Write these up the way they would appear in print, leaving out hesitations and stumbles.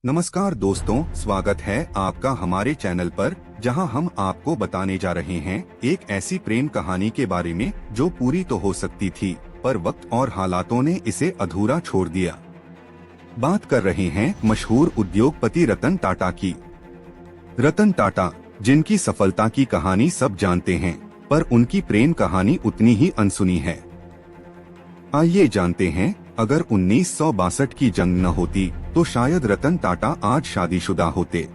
नमस्कार दोस्तों, स्वागत है आपका हमारे चैनल पर, जहां हम आपको बताने जा रहे हैं एक ऐसी प्रेम कहानी के बारे में जो पूरी तो हो सकती थी, पर वक्त और हालातों ने इसे अधूरा छोड़ दिया। बात कर रहे हैं मशहूर उद्योगपति रतन टाटा की। रतन टाटा, जिनकी सफलता की कहानी सब जानते हैं, पर उनकी प्रेम कहानी उतनी ही अनसुनी है। आइए जानते हैं, अगर 1962 की जंग न होती तो शायद रतन टाटा आज शादीशुदा होते।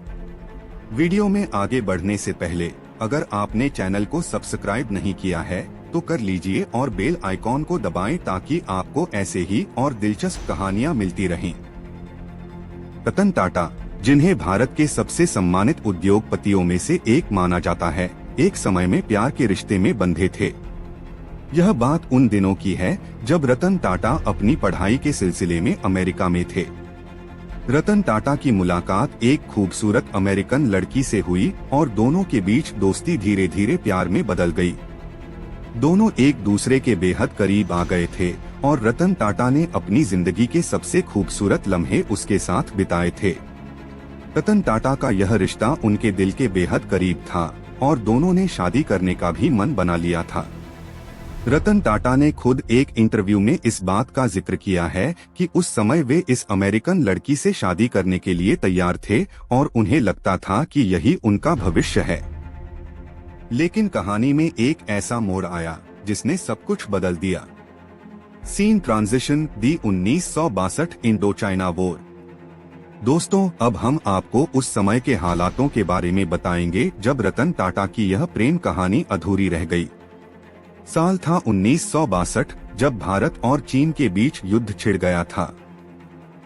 वीडियो में आगे बढ़ने से पहले अगर आपने चैनल को सब्सक्राइब नहीं किया है तो कर लीजिए और बेल आइकॉन को दबाएं ताकि आपको ऐसे ही और दिलचस्प कहानियां मिलती रहें। रतन टाटा, जिन्हें भारत के सबसे सम्मानित उद्योगपतियों में से एक माना जाता है, एक समय में प्यार के रिश्ते में बंधे थे। यह बात उन दिनों की है जब रतन टाटा अपनी पढ़ाई के सिलसिले में अमेरिका में थे। रतन टाटा की मुलाकात एक खूबसूरत अमेरिकन लड़की से हुई और दोनों के बीच दोस्ती धीरे धीरे प्यार में बदल गई। दोनों एक दूसरे के बेहद करीब आ गए थे और रतन टाटा ने अपनी जिंदगी के सबसे खूबसूरत लम्हे उसके साथ बिताए थे। रतन टाटा का यह रिश्ता उनके दिल के बेहद करीब था और दोनों ने शादी करने का भी मन बना लिया था। रतन टाटा ने खुद एक इंटरव्यू में इस बात का जिक्र किया है कि उस समय वे इस अमेरिकन लड़की से शादी करने के लिए तैयार थे और उन्हें लगता था कि यही उनका भविष्य है। लेकिन कहानी में एक ऐसा मोड़ आया जिसने सब कुछ बदल दिया। सीन ट्रांजिशन, दी 1962 इंडो चाइना वॉर। दोस्तों, अब हम आपको उस समय के हालातों के बारे में बताएंगे जब रतन टाटा की यह प्रेम कहानी अधूरी रह गई। साल था 1962, जब भारत और चीन के बीच युद्ध छिड़ गया था।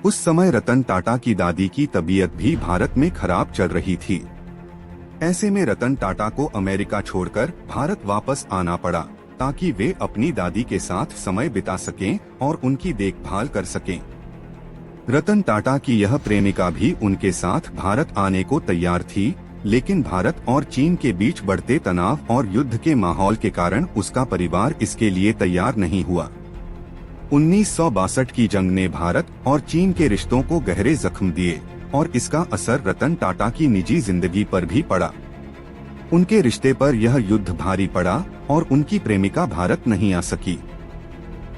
उस समय रतन टाटा की दादी की तबीयत भी भारत में खराब चल रही थी। ऐसे में रतन टाटा को अमेरिका छोड़कर भारत वापस आना पड़ा ताकि वे अपनी दादी के साथ समय बिता सकें और उनकी देखभाल कर सकें। रतन टाटा की यह प्रेमिका भी उनके साथ भारत आने को तैयार थी, लेकिन भारत और चीन के बीच बढ़ते तनाव और युद्ध के माहौल के कारण उसका परिवार इसके लिए तैयार नहीं हुआ। 1962 की जंग ने भारत और चीन के रिश्तों को गहरे जख्म दिए और इसका असर रतन टाटा की निजी जिंदगी पर भी पड़ा। उनके रिश्ते पर यह युद्ध भारी पड़ा और उनकी प्रेमिका भारत नहीं आ सकी।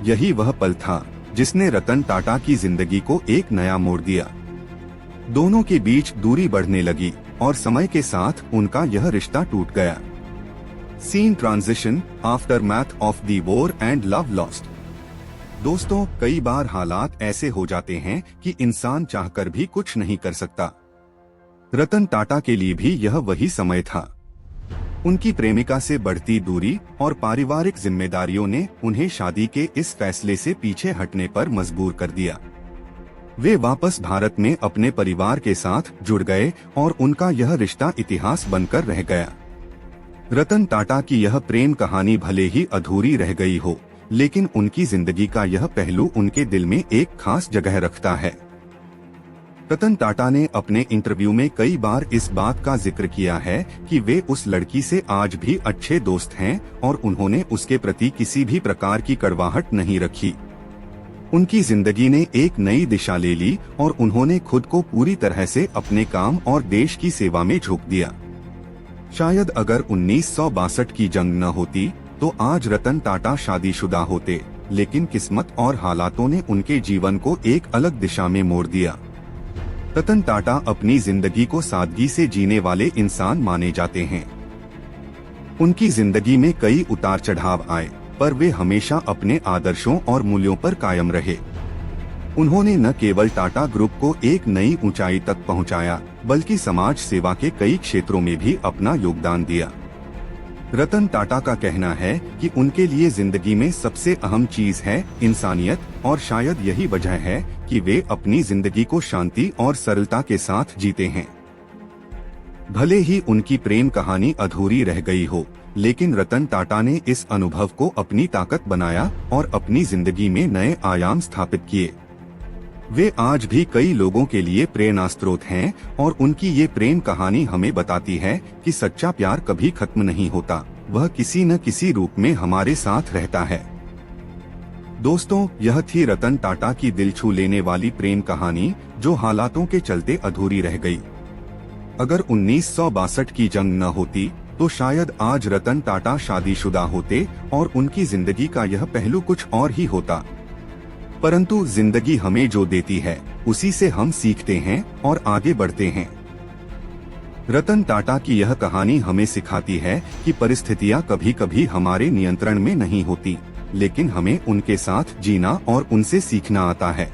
यही वह पल था जिसने रतन टाटा की जिंदगी को एक नया मोड़ दिया। दोनों के बीच दूरी बढ़ने लगी और समय के साथ उनका यह रिश्ता टूट गया। Scene transition, aftermath of the war and love lost. दोस्तों, कई बार हालात ऐसे हो जाते हैं कि इंसान चाहकर भी कुछ नहीं कर सकता। रतन टाटा के लिए भी यह वही समय था। उनकी प्रेमिका से बढ़ती दूरी और पारिवारिक जिम्मेदारियों ने उन्हें शादी के इस फैसले से पीछे हटने पर मजबूर कर दिया। वे वापस भारत में अपने परिवार के साथ जुड़ गए और उनका यह रिश्ता इतिहास बनकर रह गया। रतन टाटा की यह प्रेम कहानी भले ही अधूरी रह गई हो, लेकिन उनकी जिंदगी का यह पहलू उनके दिल में एक खास जगह रखता है। रतन टाटा ने अपने इंटरव्यू में कई बार इस बात का जिक्र किया है कि वे उस लड़की से आज भी अच्छे दोस्त हैं और उन्होंने उसके प्रति किसी भी प्रकार की कड़वाहट नहीं रखी। उनकी जिंदगी ने एक नई दिशा ले ली और उन्होंने खुद को पूरी तरह से अपने काम और देश की सेवा में झोंक दिया। शायद अगर 1962 की जंग न होती तो आज रतन टाटा शादीशुदा होते, लेकिन किस्मत और हालातों ने उनके जीवन को एक अलग दिशा में मोड़ दिया। रतन टाटा अपनी जिंदगी को सादगी से जीने वाले इंसान माने जाते हैं। उनकी जिंदगी में कई उतार चढ़ाव आए, पर वे हमेशा अपने आदर्शों और मूल्यों पर कायम रहे। उन्होंने न केवल टाटा ग्रुप को एक नई ऊंचाई तक पहुंचाया, बल्कि समाज सेवा के कई क्षेत्रों में भी अपना योगदान दिया। रतन टाटा का कहना है कि उनके लिए जिंदगी में सबसे अहम चीज है इंसानियत, और शायद यही वजह है कि वे अपनी जिंदगी को शांति और सरलता के साथ जीते हैं। भले ही उनकी प्रेम कहानी अधूरी रह गई हो, लेकिन रतन टाटा ने इस अनुभव को अपनी ताकत बनाया और अपनी जिंदगी में नए आयाम स्थापित किए। वे आज भी कई लोगों के लिए प्रेरणा स्रोत हैं और उनकी ये प्रेम कहानी हमें बताती है कि सच्चा प्यार कभी खत्म नहीं होता, वह किसी न किसी रूप में हमारे साथ रहता है। दोस्तों, यह थी रतन टाटा की दिल छू लेने वाली प्रेम कहानी, जो हालातों के चलते अधूरी रह गई। अगर 1962 की जंग न होती तो शायद आज रतन टाटा शादीशुदा होते और उनकी जिंदगी का यह पहलू कुछ और ही होता। परंतु जिंदगी हमें जो देती है उसी से हम सीखते हैं और आगे बढ़ते हैं। रतन टाटा की यह कहानी हमें सिखाती है कि परिस्थितियां कभी कभी हमारे नियंत्रण में नहीं होती, लेकिन हमें उनके साथ जीना और उनसे सीखना आता है।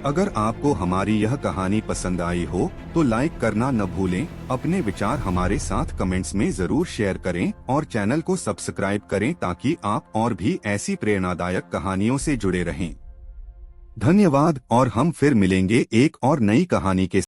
अगर आपको हमारी यह कहानी पसंद आई हो तो लाइक करना न भूलें, अपने विचार हमारे साथ कमेंट्स में जरूर शेयर करें और चैनल को सब्सक्राइब करें ताकि आप और भी ऐसी प्रेरणादायक कहानियों से जुड़े रहें। धन्यवाद और हम फिर मिलेंगे एक और नई कहानी के